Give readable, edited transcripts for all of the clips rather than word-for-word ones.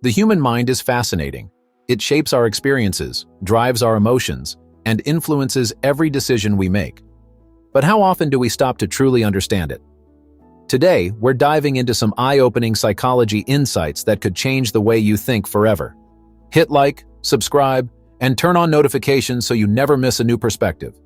The human mind is fascinating. It shapes our experiences, drives our emotions, and influences every decision we make. But how often do we stop to truly understand it? Today, we're diving into some eye-opening psychology insights that could change the way you think forever. Hit like, subscribe, and turn on notifications so you never miss a new perspective.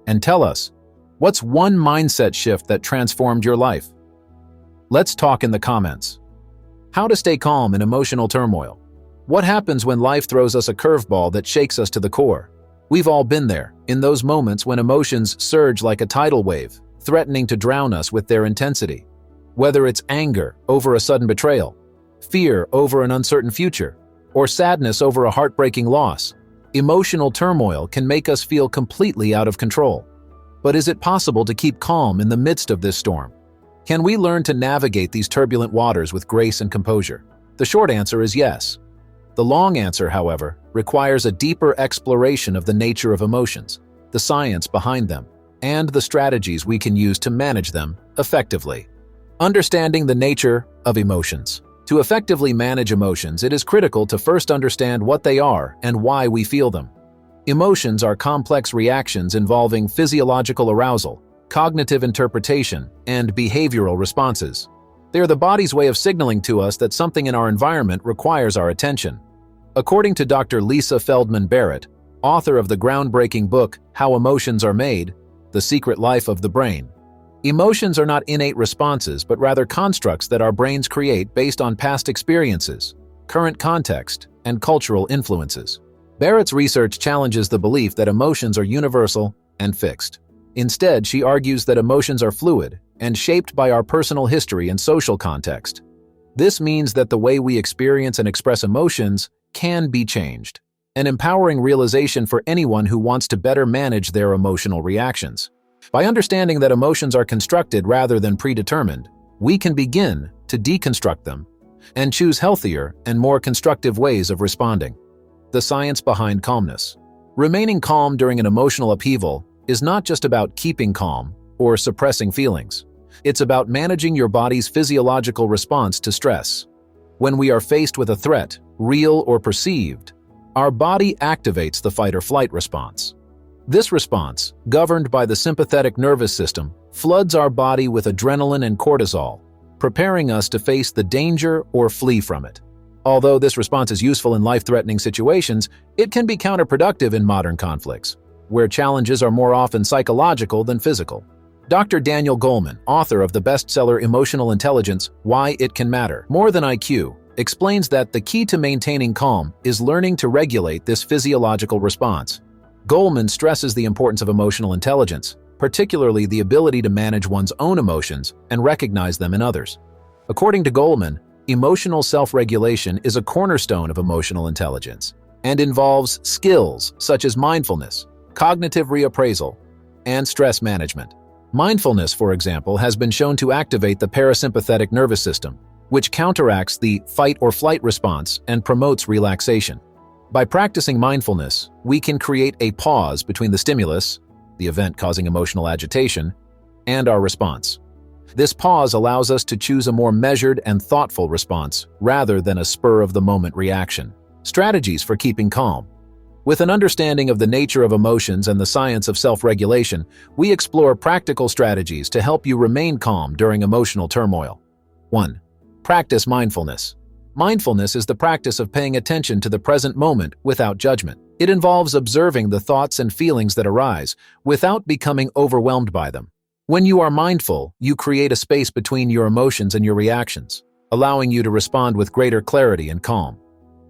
And tell us, what's one mindset shift that transformed your life? Let's talk in the comments. How to stay calm in emotional turmoil. What happens when life throws us a curveball that shakes us to the core? We've all been there, in those moments when emotions surge like a tidal wave, threatening to drown us with their intensity. Whether it's anger over a sudden betrayal, fear over an uncertain future, or sadness over a heartbreaking loss, emotional turmoil can make us feel completely out of control. But is it possible to keep calm in the midst of this storm? Can we learn to navigate these turbulent waters with grace and composure? The short answer is yes. The long answer, however, requires a deeper exploration of the nature of emotions, the science behind them, and the strategies we can use to manage them effectively. Understanding the nature of emotions. To effectively manage emotions, it is critical to first understand what they are and why we feel them. Emotions are complex reactions involving physiological arousal, cognitive interpretation, and behavioral responses. They are the body's way of signaling to us that something in our environment requires our attention. According to Dr. Lisa Feldman Barrett, author of the groundbreaking book How Emotions Are Made, The Secret Life of the Brain, emotions are not innate responses but rather constructs that our brains create based on past experiences, current context, and cultural influences. Barrett's research challenges the belief that emotions are universal and fixed. Instead, she argues that emotions are fluid and shaped by our personal history and social context. This means that the way we experience and express emotions can be changed, an empowering realization for anyone who wants to better manage their emotional reactions. By understanding that emotions are constructed rather than predetermined, we can begin to deconstruct them and choose healthier and more constructive ways of responding. The science behind calmness. Remaining calm during an emotional upheaval is not just about keeping calm or suppressing feelings. It's about managing your body's physiological response to stress. When we are faced with a threat, real or perceived, our body activates the fight or flight response. This response, governed by the sympathetic nervous system, floods our body with adrenaline and cortisol, preparing us to face the danger or flee from it. Although this response is useful in life-threatening situations, it can be counterproductive in modern conflicts, where challenges are more often psychological than physical. Dr. Daniel Goleman, author of the bestseller Emotional Intelligence: Why It Can Matter More Than IQ, explains that the key to maintaining calm is learning to regulate this physiological response. Goleman stresses the importance of emotional intelligence, particularly the ability to manage one's own emotions and recognize them in others. According to Goleman, emotional self-regulation is a cornerstone of emotional intelligence and involves skills such as mindfulness, cognitive reappraisal, and stress management. Mindfulness, for example, has been shown to activate the parasympathetic nervous system, which counteracts the fight-or-flight response and promotes relaxation. By practicing mindfulness, we can create a pause between the stimulus, the event causing emotional agitation, and our response. This pause allows us to choose a more measured and thoughtful response rather than a spur-of-the-moment reaction. Strategies for keeping calm. With an understanding of the nature of emotions and the science of self-regulation, we explore practical strategies to help you remain calm during emotional turmoil. 1. Practice mindfulness. Mindfulness is the practice of paying attention to the present moment without judgment. It involves observing the thoughts and feelings that arise without becoming overwhelmed by them. When you are mindful, you create a space between your emotions and your reactions, allowing you to respond with greater clarity and calm.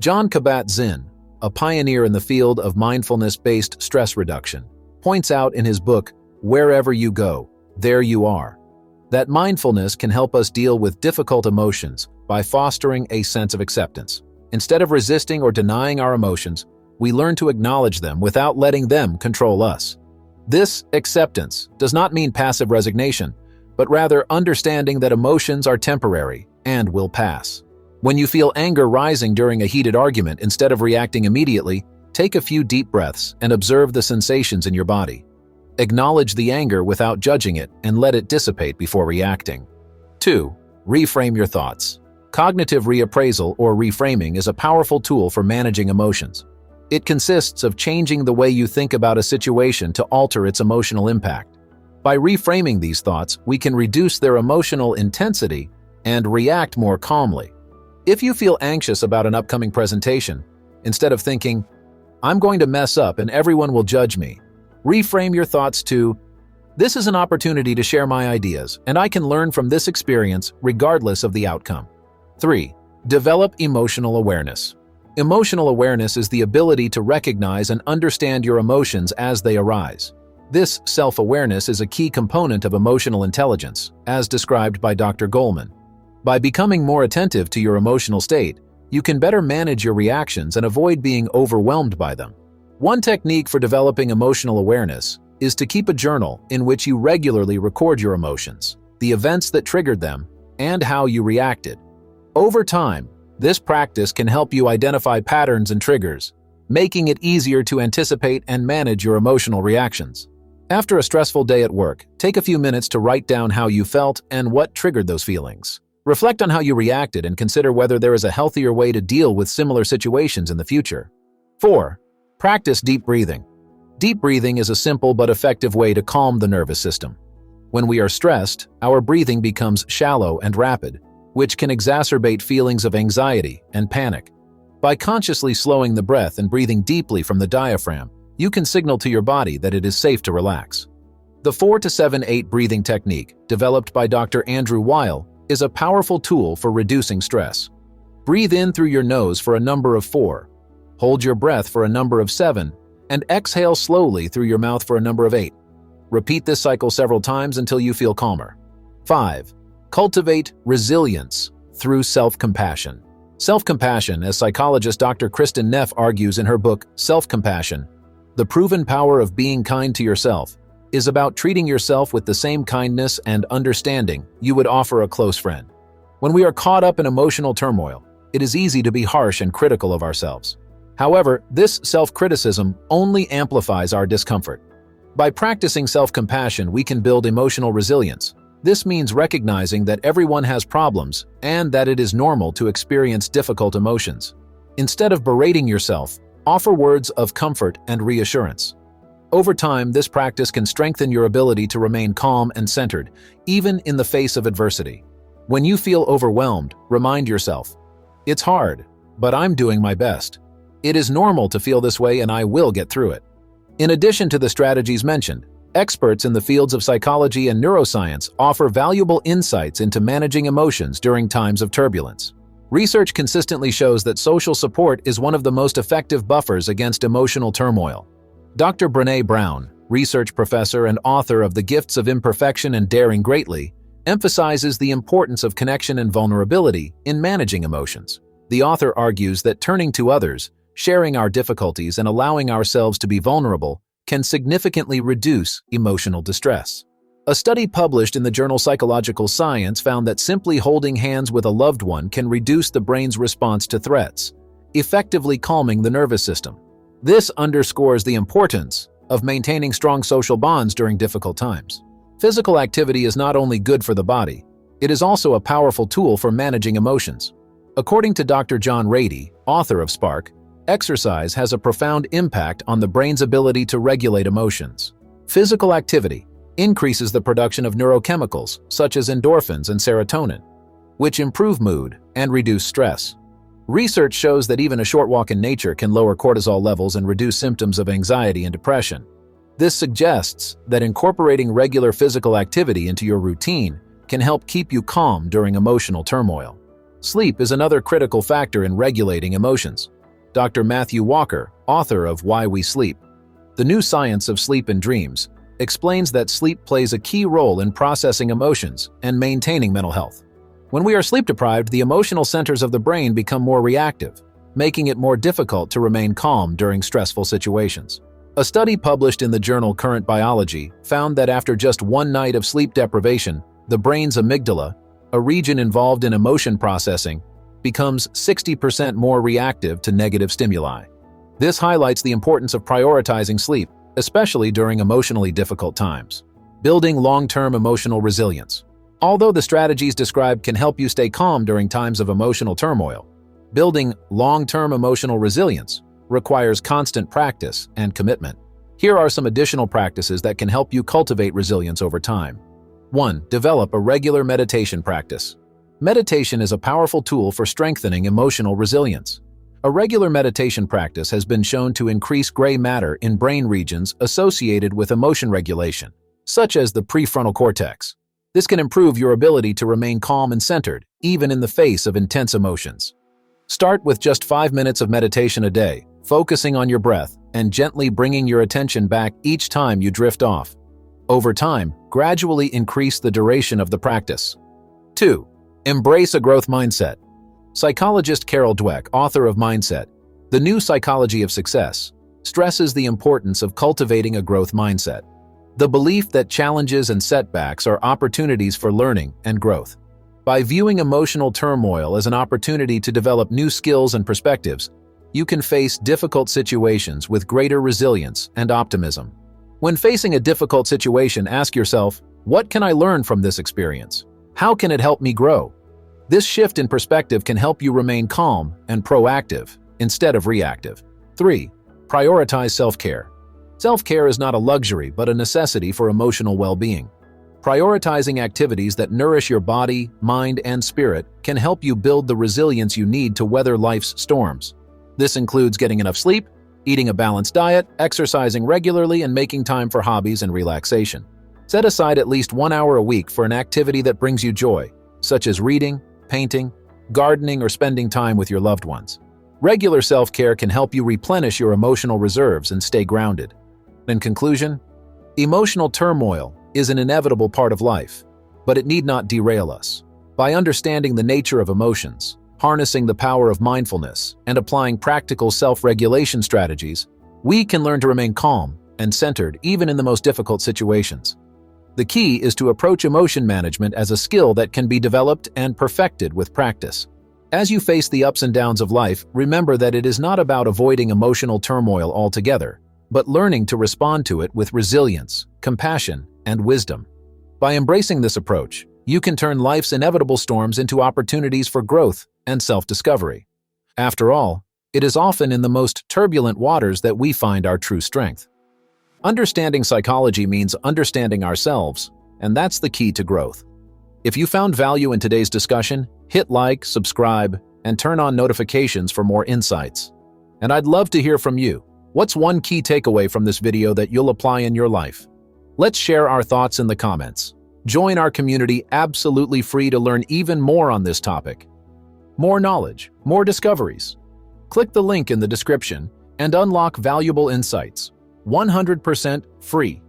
Jon Kabat-Zinn, a pioneer in the field of mindfulness-based stress reduction, points out in his book, Wherever You Go, There You Are, that mindfulness can help us deal with difficult emotions by fostering a sense of acceptance. Instead of resisting or denying our emotions, we learn to acknowledge them without letting them control us. This acceptance does not mean passive resignation, but rather understanding that emotions are temporary and will pass. When you feel anger rising during a heated argument, instead of reacting immediately, take a few deep breaths and observe the sensations in your body. Acknowledge the anger without judging it and let it dissipate before reacting. 2. Reframe your thoughts. Cognitive reappraisal or reframing is a powerful tool for managing emotions. It consists of changing the way you think about a situation to alter its emotional impact. By reframing these thoughts, we can reduce their emotional intensity and react more calmly. If you feel anxious about an upcoming presentation, instead of thinking, "I'm going to mess up and everyone will judge me," reframe your thoughts to, "This is an opportunity to share my ideas, and I can learn from this experience regardless of the outcome." 3. Develop emotional awareness. Emotional awareness is the ability to recognize and understand your emotions as they arise. This self-awareness is a key component of emotional intelligence, as described by Dr. Goleman. By becoming more attentive to your emotional state, you can better manage your reactions and avoid being overwhelmed by them. One technique for developing emotional awareness is to keep a journal in which you regularly record your emotions, the events that triggered them, and how you reacted. Over time, this practice can help you identify patterns and triggers, making it easier to anticipate and manage your emotional reactions. After a stressful day at work, take a few minutes to write down how you felt and what triggered those feelings. Reflect on how you reacted and consider whether there is a healthier way to deal with similar situations in the future. 4. Practice deep breathing. Deep breathing is a simple but effective way to calm the nervous system. When we are stressed, our breathing becomes shallow and rapid, which can exacerbate feelings of anxiety and panic. By consciously slowing the breath and breathing deeply from the diaphragm, you can signal to your body that it is safe to relax. The 4-7-8 breathing technique, developed by Dr. Andrew Weil, is a powerful tool for reducing stress. Breathe in through your nose for a number of 4, hold your breath for a number of 7, and exhale slowly through your mouth for a number of 8. Repeat this cycle several times until you feel calmer. 5. Cultivate resilience through self-compassion. Self-compassion, as psychologist Dr. Kristen Neff argues in her book, Self-Compassion, The Proven Power of Being Kind to Yourself, is about treating yourself with the same kindness and understanding you would offer a close friend. When we are caught up in emotional turmoil, it is easy to be harsh and critical of ourselves. However, this self-criticism only amplifies our discomfort. By practicing self-compassion, we can build emotional resilience. This means recognizing that everyone has problems and that it is normal to experience difficult emotions. Instead of berating yourself, offer words of comfort and reassurance. Over time, this practice can strengthen your ability to remain calm and centered, even in the face of adversity. When you feel overwhelmed, remind yourself, "It's hard, but I'm doing my best. It is normal to feel this way and I will get through it." In addition to the strategies mentioned, experts in the fields of psychology and neuroscience offer valuable insights into managing emotions during times of turbulence. Research consistently shows that social support is one of the most effective buffers against emotional turmoil. Dr. Brené Brown, research professor and author of The Gifts of Imperfection and Daring Greatly, emphasizes the importance of connection and vulnerability in managing emotions. The author argues that turning to others, sharing our difficulties, and allowing ourselves to be vulnerable can significantly reduce emotional distress. A study published in the journal Psychological Science found that simply holding hands with a loved one can reduce the brain's response to threats, effectively calming the nervous system. This underscores the importance of maintaining strong social bonds during difficult times. Physical activity is not only good for the body, it is also a powerful tool for managing emotions. According to Dr. John Rady, author of Spark, exercise has a profound impact on the brain's ability to regulate emotions. Physical activity increases the production of neurochemicals such as endorphins and serotonin, which improve mood and reduce stress. Research shows that even a short walk in nature can lower cortisol levels and reduce symptoms of anxiety and depression. This suggests that incorporating regular physical activity into your routine can help keep you calm during emotional turmoil. Sleep is another critical factor in regulating emotions. Dr. Matthew Walker, author of Why We Sleep, The New Science of Sleep and Dreams, explains that sleep plays a key role in processing emotions and maintaining mental health. When we are sleep-deprived, the emotional centers of the brain become more reactive, making it more difficult to remain calm during stressful situations. A study published in the journal Current Biology found that after just one night of sleep deprivation, the brain's amygdala, a region involved in emotion processing, becomes 60% more reactive to negative stimuli. This highlights the importance of prioritizing sleep, especially during emotionally difficult times. Building long-term emotional resilience. Although the strategies described can help you stay calm during times of emotional turmoil, building long-term emotional resilience requires constant practice and commitment. Here are some additional practices that can help you cultivate resilience over time. 1. Develop a regular meditation practice. Meditation is a powerful tool for strengthening emotional resilience. A regular meditation practice has been shown to increase gray matter in brain regions associated with emotion regulation, such as the prefrontal cortex. This can improve your ability to remain calm and centered, even in the face of intense emotions. Start with just 5 minutes of meditation a day, focusing on your breath and gently bringing your attention back each time you drift off. Over time, gradually increase the duration of the practice. 2. Embrace a growth mindset. Psychologist Carol Dweck, author of Mindset, The New Psychology of Success, stresses the importance of cultivating a growth mindset. The belief that challenges and setbacks are opportunities for learning and growth. By viewing emotional turmoil as an opportunity to develop new skills and perspectives, you can face difficult situations with greater resilience and optimism. When facing a difficult situation, ask yourself, what can I learn from this experience? How can it help me grow? This shift in perspective can help you remain calm and proactive instead of reactive. 3. Prioritize self-care. Self-care is not a luxury but a necessity for emotional well-being. Prioritizing activities that nourish your body, mind, and spirit can help you build the resilience you need to weather life's storms. This includes getting enough sleep, eating a balanced diet, exercising regularly, and making time for hobbies and relaxation. Set aside at least 1 hour a week for an activity that brings you joy, such as reading, painting, gardening, or spending time with your loved ones. Regular self-care can help you replenish your emotional reserves and stay grounded. In conclusion, emotional turmoil is an inevitable part of life, but it need not derail us. By understanding the nature of emotions, harnessing the power of mindfulness, and applying practical self-regulation strategies, we can learn to remain calm and centered even in the most difficult situations. The key is to approach emotion management as a skill that can be developed and perfected with practice. As you face the ups and downs of life, remember that it is not about avoiding emotional turmoil altogether, but learning to respond to it with resilience, compassion, and wisdom. By embracing this approach, you can turn life's inevitable storms into opportunities for growth and self-discovery. After all, it is often in the most turbulent waters that we find our true strength. Understanding psychology means understanding ourselves, and that's the key to growth. If you found value in today's discussion, hit like, subscribe, and turn on notifications for more insights. And I'd love to hear from you. What's one key takeaway from this video that you'll apply in your life? Let's share our thoughts in the comments. Join our community absolutely free to learn even more on this topic. More knowledge, more discoveries. Click the link in the description and unlock valuable insights. 100% free.